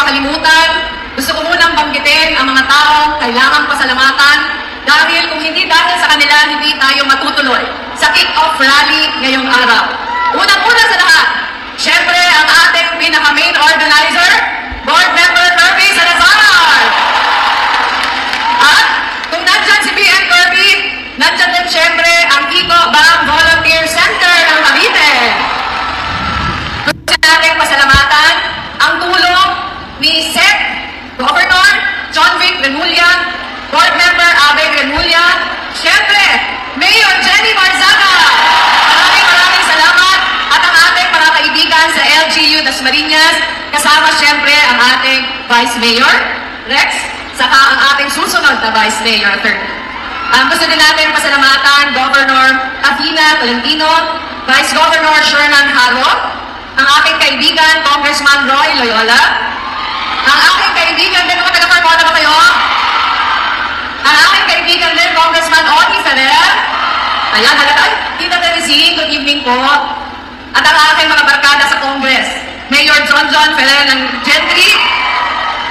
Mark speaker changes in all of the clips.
Speaker 1: makalimutan, gusto ko munang banggitin ang mga taong kailangang pasalamatan dahil kung hindi dahil sa kanila, hindi tayo matutuloy sa kick-off rally ngayong araw. Unang-una sa lahat, syempre ang ating pinaka-main organizer, Board Member Kirby Salazar. At kung nandyan si BM Kirby, nandyan din syempre ang Eco Bang Volunteer Center ng Cavite. Gusto natin pasalamatan ang tulong ni Sec. Governor John Vic Remulla, Board Member Abel Remulla, syempre, Mayor Jenny Marzaga. Maraming salamat at ang ating mga kaibigan sa LGU Dasmariñas, kasama syempre ang ating Vice Mayor Rex, saka ang ating susunod na Vice Mayor third. Gusto din natin pasalamatan Governor Athena Tolentino, Vice Governor Shernan Haro, ang aking kaibigan Congressman Roy Loyola, ang aking kaibigan din, mga taga-Carmona ba kayo? Ang aking kaibigan din, Congressman Oni Ferrer. Ayan, halata. Ay, Tita Teresine, good evening po. At ang aking mga barkada sa Congress, Mayor John Ferrer ng Gentry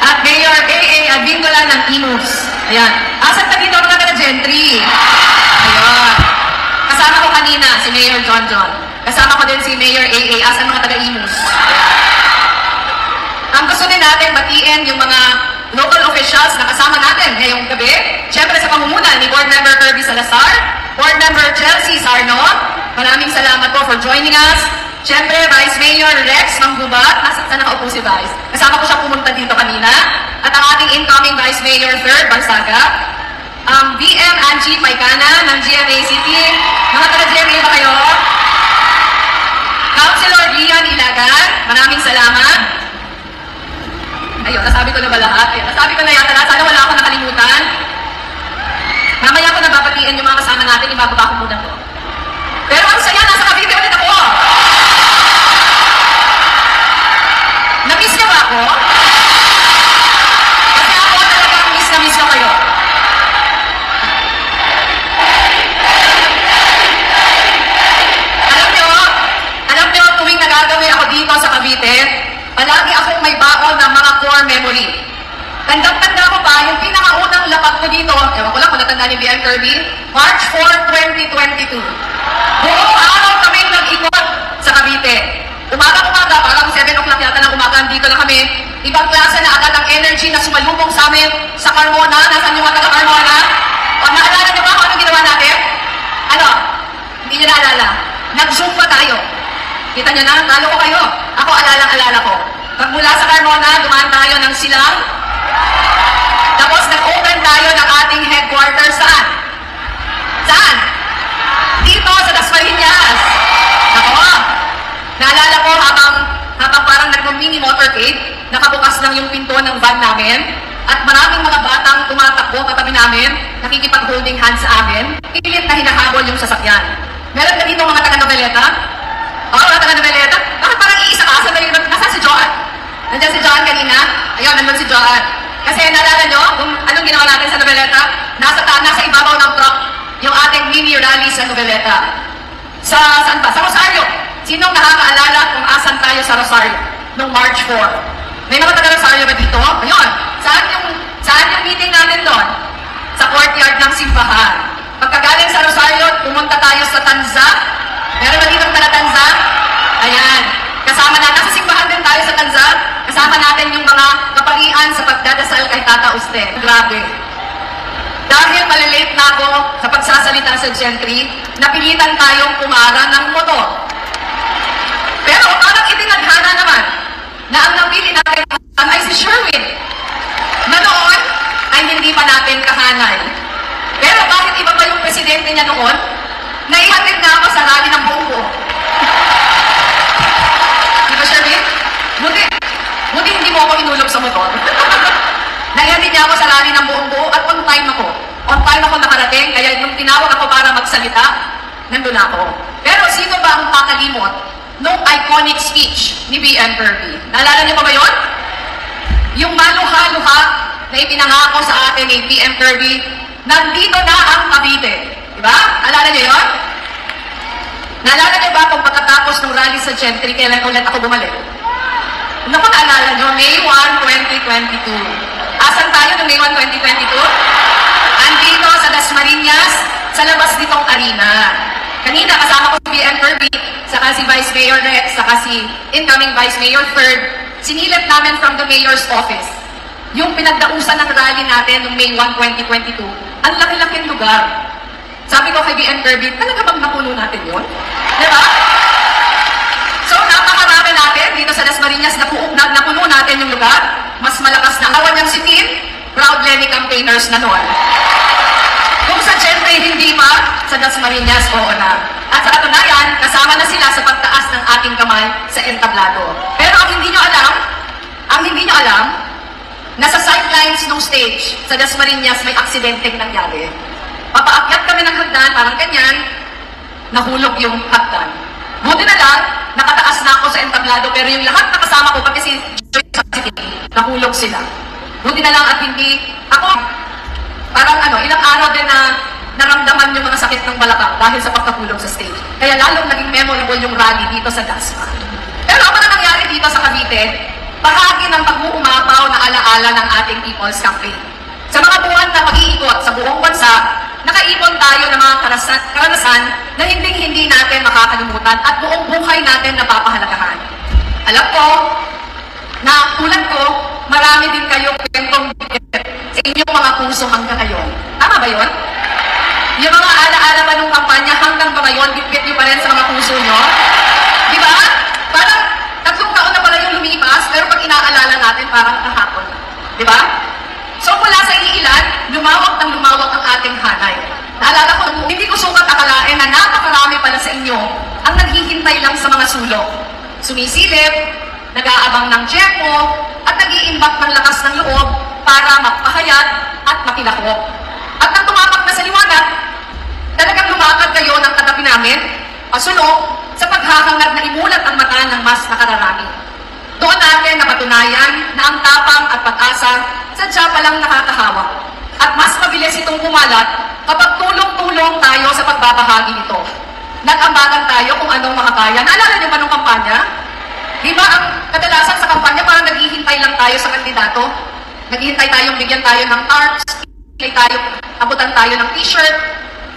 Speaker 1: at Mayor A.A. Advingola ng Imus. Ayan. Asan na dito mga taga-Gentry? Ayan. Kasama ko kanina si Mayor John. Kasama ko din si Mayor A.A. Asan mga taga-Imus? Ang gusto din natin batiin yung mga local officials na kasama natin ngayong gabi. Siyempre sa pamumunan ni Board Member Kirby Salazar, Board Member Chelsea Sarno, maraming salamat po for joining us. Siyempre, Vice Mayor Rex Manggubat, saan nakaupo si Vice? Kasama ko siya pumunta dito kanina. At ang ating incoming Vice Mayor Third, Barsaga. BM Angie Paicana ng GMA City. Mga taga-GMA ba kayo? Councilor Rian Ilagan, maraming salamat. Ayun, nasabi ko na ba lahat? Nasabi ko na yata lahat. Sana wala akong nakalimutan. Mamaya ko nababatiin yung mga kasama natin. Ibababa ko muna ko. Pero ang saya, nasa Cavite ulit ako. Na-miss niyo ba ako? Kasi ako talagang miss na miss ko kayo. Alam niyo, tuwing nagagawi ako dito sa Cavite, palagi akong may baon ng mga core memory. Tandang-tanda ko pa, yung pinakaunang lapag ko dito, ewan ko lang kung natanda ni BM Kirby, March 4, 2022. Buong araw kami nag-ikot sa Cavite. Umaga, parang 7 o'clock yata ng umaga, dito na kami. Ibang klase na agad ang energy na sumalubong sa amin sa Carmona. Nasaan yung mga taga-Carmona? O, naalala niyo ba kung anong ginawa natin? Ano? Hindi niyo naalala. Nag-zoom pa tayo. Kita niyo na, talo ko kayo. Ako, alala ko. Pagmula sa Carmona, dumaan tayo ng Silang. Tapos nag-open tayo ng ating headquarters saan? Saan? Dito sa Dasmariñas. Ako, naalala ko habang parang nag-mini motorcade, nakabukas lang yung pinto ng van namin, at maraming mga batang tumatakbo katabi namin, nakikipag-holding hands sa amin, pilit na hinahabol yung sasakyan. Meron na dito mga taga-Noveleta? Oo, mga taga-Noveleta? Bakit parang iisa-asa na yun? Nasaan si Joan? Nandiyan si Joan kanina? Ayun, nandun si Joan. Kasi naalala nyo, kung anong ginawa natin sa Noveleta? Nasa ibabaw ng truck, yung ating mini rally sa Noveleta. Saan ba? Sa Rosario. Sinong nakakaalala kung asan tayo sa Rosario noong March 4? May mga taga-Rosario ba dito? Ayun. Saan yung meeting natin doon? Sa courtyard ng simbahan. Pagkagaling sa Rosario, pumunta tayo sa Tanza. Meron ba dito taga-Tanza? Ayan. Kasama na, nasa simbahan din tayo sa Tanza. Kasama natin yung mga kaparian sa pagdadasal kay Tata Uste. Grabe. Dahil malilate na ako sa pagsasalita sa Gentry, napilitan tayong kumara ng motor. Pero parang itinadhana naman na ang napili natin ay si Sherwin, na noon ay hindi pa natin kahanay. Pero bakit iba pa yung presidente niya noon? Naihatid na ako sa rally ng buong buo. Di ba, Sherwin? Buti hindi mo ako inulog sa motor. Naihatid niya ako sa rally ng buong buo at on time ako. On time ako nakarating, kaya nung tinawag ako para magsalita, nandun ako. Pero sino ba ang makalimot nung iconic speech ni BM Kirby? Naalala niyo pa ba yun? Yung maluha-luha na ipinangako sa atin ni BM Kirby, nandito na ang Cavite. Diba? Alala niyo yun? Naalala niyo ba kung pagkatapos ng rally sa Gentry, kailan ulit ako bumalik? Naku, naalala nyo, May 1, 2022. Asan tayo noong May 1, 2022? Andito sa Dasmariñas, sa labas nitong arena. Kanina, kasama ko si BM Kirby, saka si Vice Mayor Rex, saka si incoming Vice Mayor Ferd, sinilip namin from the Mayor's office. Yung pinagdausan ng rally natin noong May 1, 2022, ang laki-laking lugar. Sabi ko kay BM Kirby, talaga bang napuno natin yun? Diba? So, napakarami natin dito sa Dasmariñas, napuno natin yung lugar. Mas malakas na awan niyang si Tim, proud Lenny campaigners na noon. Kung sa Gentry hindi pa, sa Dasmariñas, oo na. At sa katunayan, kasama na sila sa pagtaas ng ating kamay sa entablado. Pero ang hindi nyo alam, nasa sidelines ng stage sa Dasmariñas may aksidenteng nangyari. Papaakyat kami ng hagdan, parang ganyan, nahulog yung hagdan. Buti na lang, nakataas na ako sa entablado, pero yung lahat na kasama ko, pati si nahulog sila. Buti na lang at hindi, ako, parang ilang araw din na naramdaman yung mga sakit ng balakang dahil sa pagkahulog sa stage. Kaya lalong naging memorable yung rally dito sa Dasma. Pero ano na nangyari dito sa Cavite, bahagi ng pag-uumapaw na alaala ng ating People's Campaign. Sa mga buwan na mag-iikot sa buong bansa, nakaipon tayo ng mga karanasan na hindi natin makakalimutan at buong buhay natin napapahalagahan. Alam ko, na tulad ko, marami din kayong kwentong sa inyong mga puso hanggang ngayon. Tama ba yun? Yung mga alaala pa nung kampanya hanggang ba ngayon, bitbit nyo pa rin sa mga puso nyo? Di ba? Parang 3 taon na pala yung lumipas, pero pag inaalala natin, parang kahapon. Di ba? So mula sa iilan, lumawak ng lumawak ang ating hanay. Naalala ko, hindi ko sukat akalain na napakarami pala sa inyo ang naghihintay lang sa mga sulok. Sumisilip, nag-aabang ng tiyempo, at nag-iimbak ng lakas ng loob para magpahayag at makilahok. At nang tumapak na sa liwanag, talagang lumakad kayo ng katabi namin, pasulok, sa paghahangad na imulat ang mata ng mas nakararami. Doon natin napatunayan na ang tapang at pag-asa sadya palang nakakahawa. At mas mabilis itong kumalat kapag tulong-tulong tayo sa pagbabahagi nito. Nag-ambagan tayo kung anong makakaya. Naalala niyo ba nung kampanya? Di ba ang kadalasan sa kampanya parang naghihintay lang tayo sa kandidato? Naghihintay tayong bigyan tayo ng cards, abutan tayo ng t-shirt,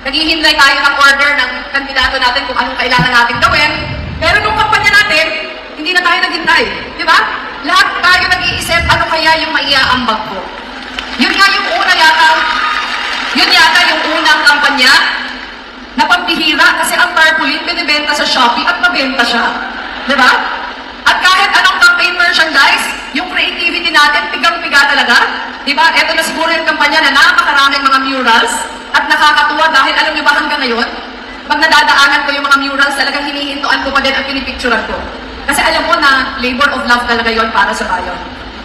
Speaker 1: naghihintay tayo ng order ng kandidato natin kung anong kailangan natin gawin. Pero nung kampanya natin, hindi na tayo naghintay. Di ba? Lahat tayo nag-iisip, ano kaya yung maiaambag ko? Yun yata yung unang kampanya na pagbihira kasi ang tarpaulin binibenta sa Shopee at mabenta siya. Di ba? At kahit anong campaign merchandise, yung creativity natin, pigang-piga talaga. Di ba? Ito na siguro yung kampanya na napakaraming mga murals at nakakatuwa dahil alam niyo ba hanggang ngayon, pag nadadaanan ko yung mga murals, talagang hinihintuan ko pa din at pinipicturan ko. Kasi alam mo na labor of love talaga yon para sa bayan.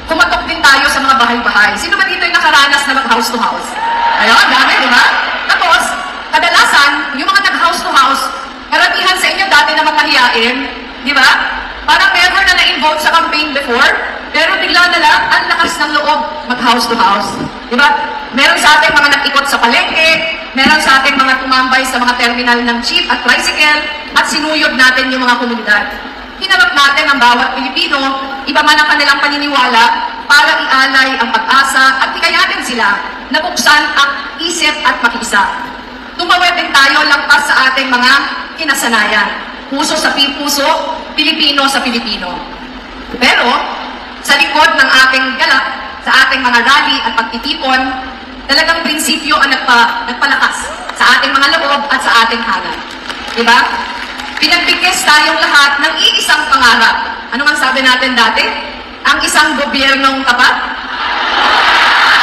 Speaker 1: Kumatok din tayo sa mga bahay-bahay. Sino ba dito yung nakaranas na mag-house to house? Ayun, dami, di ba? Tapos, kadalasan, yung mga nag-house to house, karamihan sa inyo dati na makahiyain, di ba? Parang never na na-involve sa campaign before, pero bigla na lang, ang lakas ng loob mag-house to house. Di ba? Meron sa ating mga nag-ikot sa palengke, meron sa ating mga tumambay sa mga terminal ng jeep at tricycle, at sinuyod natin yung mga komunidad. Hinarap natin ang bawat Pilipino, iba man ang kanilang paniniwala, para ialay ang pag-asa at hikayatin sila na buksan ang isip at makiisa. Tumawid din tayo lampas sa ating mga kinasanayan. Puso sa puso, Pilipino sa Pilipino. Pero, sa likod ng ating galak, sa ating mga rally at pagtitipon, talagang prinsipyo ang nagpalakas sa ating mga loob at sa ating hanay. Diba? Pinagbigkas tayong lahat ng iisang pangarap. Ano ang sabi natin dati? Ang isang gobyernong tapat?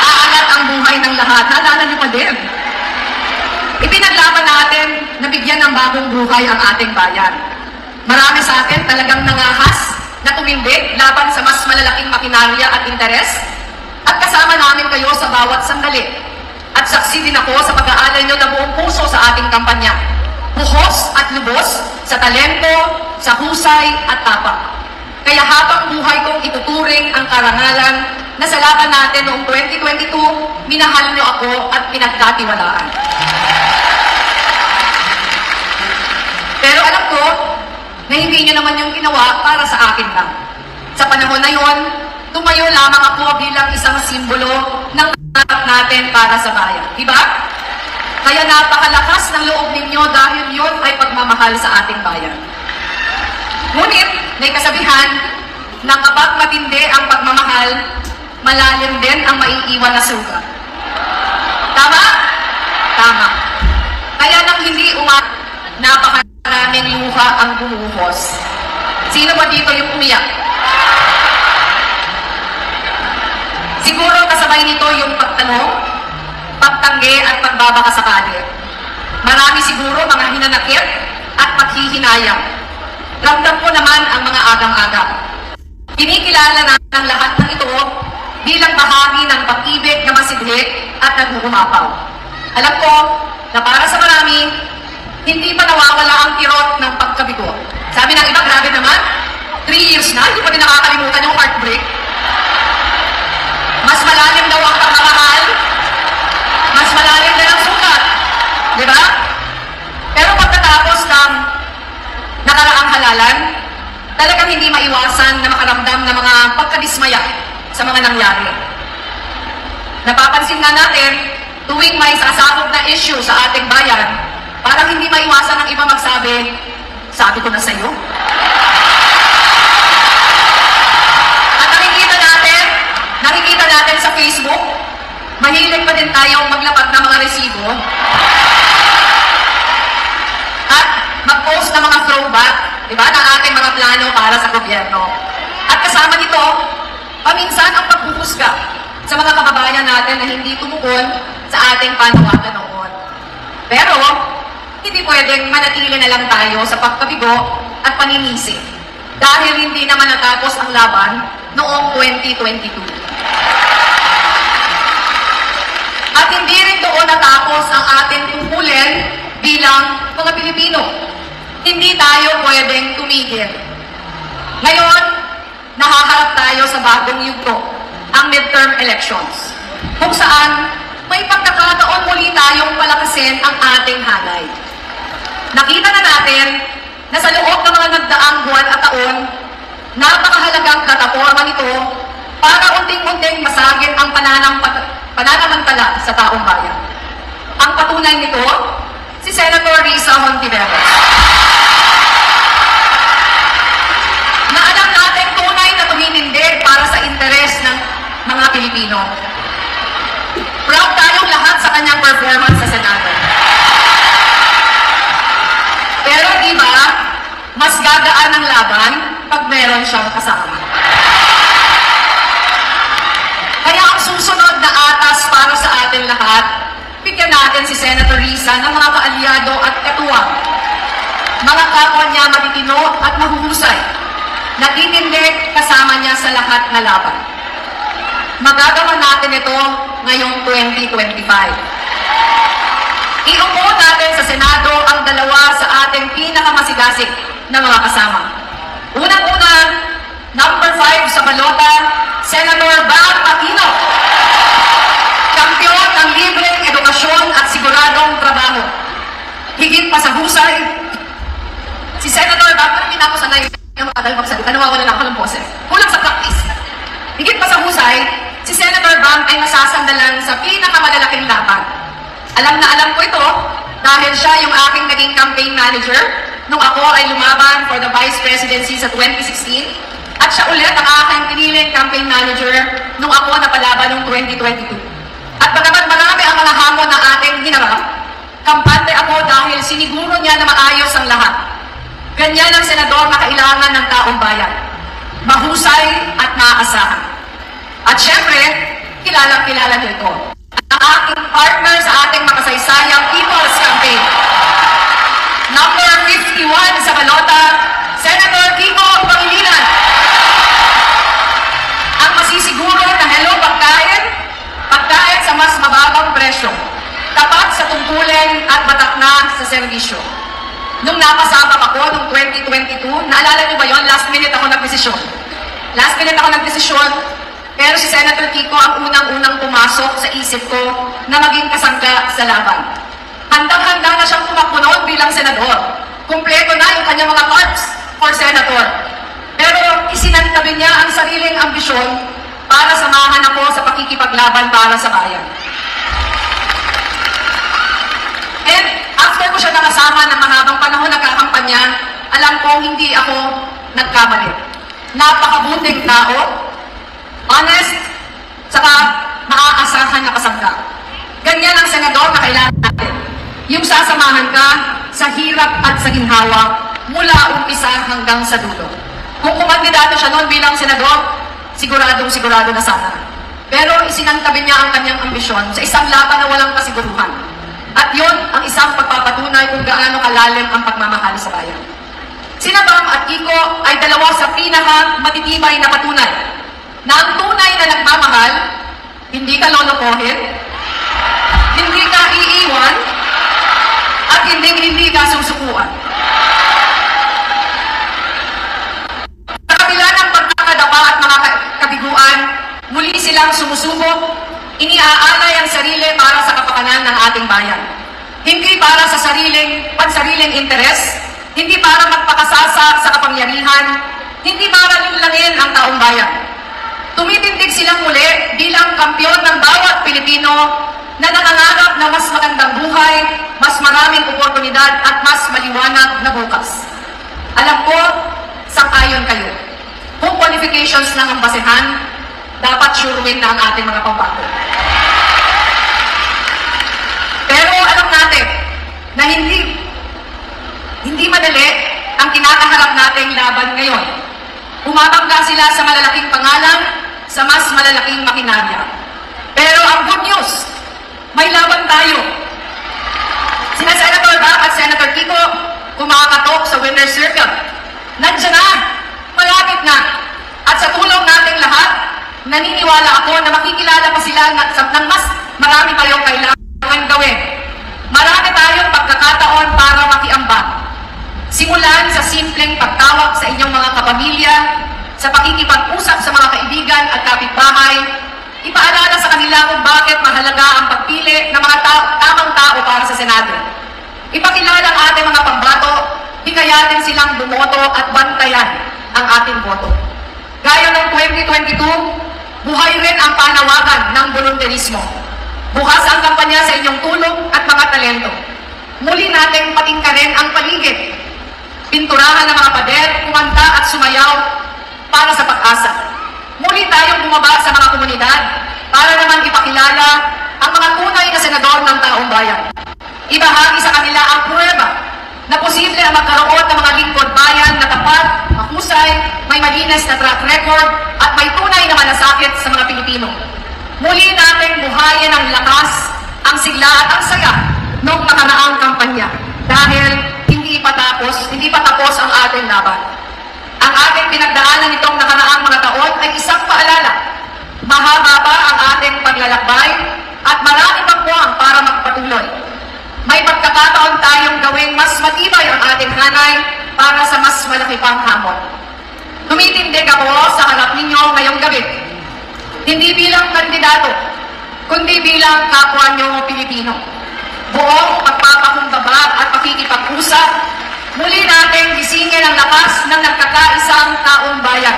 Speaker 1: Aangat ang buhay ng lahat. Naalala niyo pa din. Ipinaglaban natin na bigyan ng bagong buhay ang ating bayan. Marami sa atin talagang nangahas na tumindig laban sa mas malalaking makinarya at interes. At kasama namin kayo sa bawat sandali. At saksi din ako sa pag-aalay nyo na buong puso sa ating kampanya. Buhos at lubos sa talento, sa husay at tapang. Kaya habang buhay kong ituturing ang karangalan na sa laban natin noong 2022, minahal nyo ako at pinagkatiwalaan. Pero alam ko na hindi nyo naman yung ginawa para sa akin lang. Sa panahon na yon, tumayo lamang ako bilang isang simbolo ng pangarap natin para sa bayan. Diba? Kaya napakalakas ng loob ninyo dahil yon ay pagmamahal sa ating bayan. Ngunit, may kasabihan na kapag matindi ang pagmamahal, malalim din ang maiiwan na sugat. Tama? Tama. Kaya nang hindi napakaraming luha ang bumuhos. Sino ba dito yung umiyak? Siguro kasabay nito yung pagtanong, pagtanggi at pagbabakasakali. Marami siguro mga hinanakit at paghihinayang. Ramdam ko naman ang mga agang-agang. Kinikilala natin ang lahat ng ito bilang bahagi ng pag-ibig na masidhi at naghuhumapaw. Alam ko na para sa marami, hindi pa nawawala ang kirot ng pagkabigo. Sabi ng iba, grabe naman, 3 years na, hindi pa din nakakalimutan yung heartbreak. Mas malalim daw ang pagmamahal, mas malalim din ang sukat. Di ba? Pero pagkatapos ng nakaraang halalan, talagang hindi maiwasan na makaramdam ng mga pagkadismaya sa mga nangyari. Napapansin nga natin, tuwing may sasabog na issue sa ating bayan, parang hindi maiwasan ng iba magsabi, sabi ko na sa iyo. At nakikita natin sa Facebook, mahilig pa din tayong maglapag ng mga resibo at mag-post ng mga throwback, di ba, ng ating mga plano para sa gobyerno. At kasama nito, paminsan ang paghuhusga sa mga kababayan natin na hindi tumukon sa ating panawagan noon. Pero, hindi pwedeng manatili na lang tayo sa pagkabigo at paninisi dahil hindi naman natapos ang laban noong 2022. At hindi rin doon natapos ang ating tungkulin bilang mga Pilipino. Hindi tayo pwedeng tumigil. Ngayon, nahaharap tayo sa bagong yugto, ang midterm elections, kung saan may pagkakataon muli tayong palakasin ang ating hanay. Nakita na natin na sa loob ng mga nagdaang buwan at taon, napakahalagang plataforma nito para unting-unting masagin ang pananamantala sa taong bayan. Ang patunay nito, si Senator Risa Hontiveros. Na alam natin tunay na tuminindig para sa interes ng mga Pilipino. Proud tayong lahat sa kanyang performance sa Senado. Pero di ba, mas gagaan ang laban pag meron siyang kasama. Kaya ang susunod na atas para sa atin lahat, bigyan natin si Senator Risa ng mga kaalyado at katuwang. Mga kapwa niya matitino at mahuhusay. Natitindig kasama niya sa lahat na laban. Magagawa natin ito ngayong 2025. Iupo natin sa Senado ang dalawa sa ating pinakamasigasig na mga kasama. Unang-una, number 5 sa balota, Senator Bam Aquino. Kampiyon ng libreng edukasyon at siguradong trabaho. Higit pa sa husay, si Senator Bam, parang hindi na ako sanay yung matagal magsalita, nawawala lang ako ng boses. Kulang sa practice. Higit pa sa husay, si Senator Bam ay nasasandalan sa pinakamalalaking laban. Alam na alam ko ito dahil siya yung aking naging campaign manager nung ako ay lumaban for the vice presidency sa 2016 at siya ulit ang aking piniling campaign manager nung ako napalaban noong 2022. At bagamat marami ang mga hamon na ating hinarap, kampante ako dahil siniguro niya na maayos ang lahat. Ganyan ang senador na kailangan ng taong bayan. Mahusay at maaasahan. At syempre, kilalang-kilala niyo ito. Ang aking partner sa ating makasaysayang People's Campaign. Number 51 sa balota, Senator Kiko Pangilinan. Ang masisiguro na hello pagkain sa mas mababang presyo, tapat sa tungkulin at batak na sa serbisyo. Nung napasabak ako noong 2022, naalala niyo ba yon? Last minute ako nagdesisyon. Pero si Senator Kiko ang unang-unang pumasok sa isip ko na maging kasangga sa laban. Handang-handa na siyang tumakbo noon bilang senador. Kumpleto na yung kanyang mga cards for senator. Pero isinantabi niya ang sariling ambisyon para samahan ako sa pakikipaglaban para sa bayan. And after ko siya nakasama ng mahabang panahon nagkakampanya, alam kong hindi ako nagkamali. Napakabuting tao, honest, saka maaasahan na kasangga. Ganyan ang senador na kailangan natin. Yung sasamahan ka sa hirap at sa ginhawa mula umpisa hanggang sa dulo. Kung kumandidato siya noon bilang senador, sigurado na sana. Pero isinantabi niya ang kanyang ambisyon sa isang laban na walang kasiguruhan. At yon ang isang pagpapatunay kung gaano kalalim ang pagmamahal sa bayan. Sina Bam at Kiko ay dalawa sa pinaka-matitibay na patunay na ang tunay na nagmamahal, hindi ka lolokohin, hindi ka iiwan, at hindi ka susukuan. Sa kabila ng pagkakadapa at mga kabiguan, muli silang sumusubok, iniaalay ang sarili para sa kapakanan ng ating bayan. Hindi para sa pansariling interes, hindi para magpakasasa sa kapangyarihan, hindi para linlangin ang taong bayan. Tumitindig silang muli bilang kampyon ng bawat Pilipino na nangangarap na mas magandang buhay, mas maraming oportunidad at mas maliwanag na bukas. Alam ko, sang-ayon kayo. Kung qualifications lang ang basehan, dapat sure win na ang ating mga pambato. Pero alam natin na hindi madali ang kinakaharap nating laban ngayon. Umabangga sila sa malalaking pangalan, sa mas malalaking makinarya. Pero ang good news, may laban tayo. Sina Senator Bam at Senator Kiko, kumakatok sa winner's circle. Nandiyan na, malapit na. At sa tulong nating lahat, naniniwala ako na makikilala pa sila ng mas marami tayong kailangan gawin. Marami tayong pagkakataon para makiambag. Simulan sa simpleng pagtawag sa inyong mga kapamilya, sa pakikipag-usap sa mga kaibigan at kapitbahay, ipaalala sa kanila kung bakit mahalaga ang pagpili ng mga tamang tao para sa Senado. Ipakilala ang ating mga pambato, hikayatin silang bumoto at bantayan ang ating boto. Gaya ng 2022, buhay rin ang panawagan ng volunteerismo. Bukas ang kampanya sa inyong tulong at mga talento. Muli nating patingkarin ang paligid. Pinturahan ng mga pader, kumanta at sumayaw para sa pag-asa. Muli tayong bumaba sa mga komunidad para naman ipakilala ang mga tunay na senador ng taong bayan. Ibahagi sa kanila ang pruweba na posible ang magkaroon ng mga lingkod bayan na tapat, mahusay, may malinis na track record at may tunay na malasakit sa mga Pilipino. Muli natin buhayin ang lakas, ang sigla at ang saya noong nakaraang kampanya dahil hindi pa tapos ang ating laban. Ang ating pinagdaanan nitong nakaraang mga taon ay isang paalala. Mahaba pa ang ating paglalakbay at marami pang buwang para magpatuloy. May pagkakataon tayong gawing mas matibay ang ating hanay para sa mas malaki pang hamon. Tumitindig ako sa harap ninyo ngayong gabi. Hindi bilang kandidato, kundi bilang kapwa nyo Pilipino. Buong pagpapakumbaba at pakikipag-usap, muli natin gisingin ang lakas ng nagkakaisang taong bayan.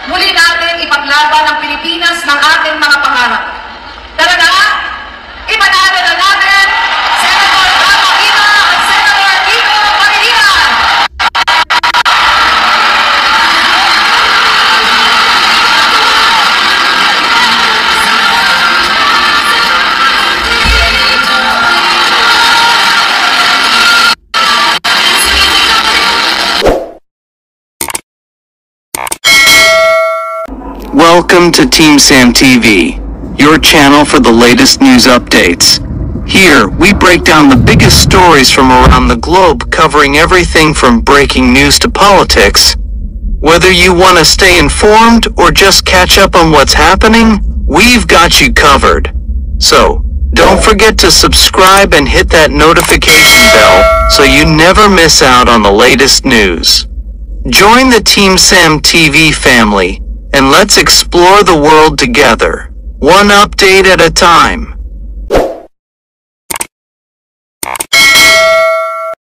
Speaker 1: Muli natin ipaglaban ang Pilipinas ng ating mga pangarap. Tara na, ipanalo na natin Senator Bam Aquino at Senator Kiko Pangilinan!
Speaker 2: Welcome to Team Sam TV, your channel for the latest news updates. Here, we break down the biggest stories from around the globe, covering everything from breaking news to politics. Whether you want to stay informed or just catch up on what's happening, we've got you covered. So, don't forget to subscribe and hit that notification bell so you never miss out on the latest news. Join the Team Sam TV family, and let's explore the world together, one update at a time.